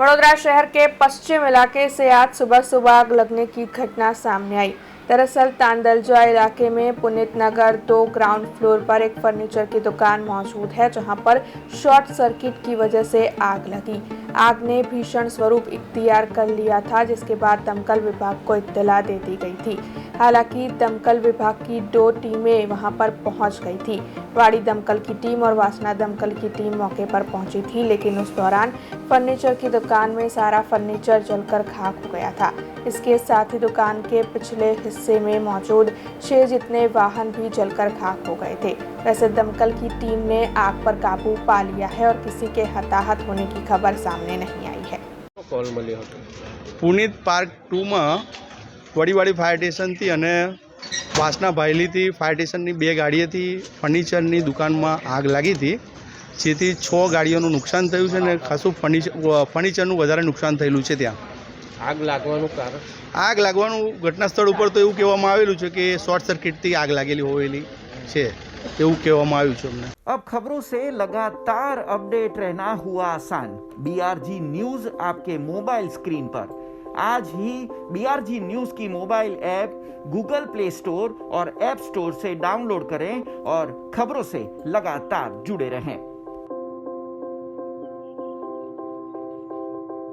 वडोदरा शहर के पश्चिम इलाके से आज सुबह सुबह आग लगने की घटना सामने आई। दरअसल तांदलजा इलाके में पुनीत नगर 2 ग्राउंड फ्लोर पर एक फर्नीचर की दुकान मौजूद है, जहां पर शॉर्ट सर्किट की वजह से आग लगी। आग ने भीषण स्वरूप इख्तियार कर लिया था, जिसके बाद दमकल विभाग को इत्तला दे दी गई थी। हालांकि दमकल विभाग की 2 टीमें वहां पर पहुंच गई थी। वाड़ी दमकल की टीम और वासना दमकल की टीम मौके पर पहुंची थी, लेकिन उस दौरान फर्नीचर की दुकान में सारा फर्नीचर जलकर खाक हो गया था। इसके साथ ही दुकान के पिछले हिस्से में मौजूद 6 जितने वाहन भी जलकर खाक हो गए थे। वैसे दमकल की टीम ने आग पर काबू पा लिया है और किसी के हताहत होने की खबर सामने नहीं आई है। पुनीत पार्क 2 में वड़ीवाड़ी फायर स्टेशन थी अने वासना भायली थी फायर स्टेशन की 2 गाड़ीएथी फर्निचर दुकान में आग लगी थी, जेथी 6 गाड़ीओनुं नुकसान थयुं छे ने खासुं फर्निचरनुं वधारे नुकसान थयेलुं छे। त्यां आग लागवानुं कारण आग लागवानुं घटना स्थळ उपर तो एवुं कहेवामां आवेलुं छे कि शॉर्ट सर्किटथी आग लागेली होवेली छे, एवुं कहेवामां आव्युं छे अમને। अब खबरों से लगातार अपडेट रहना हुआ आसान। BRG न्यूज आपके मोबाइल स्क्रीन पर। आज ही BRG न्यूज की mobile app Google play store और ऐप स्टोर से डाउनलोड करें और खबरों से लगातार जुड़े रहें।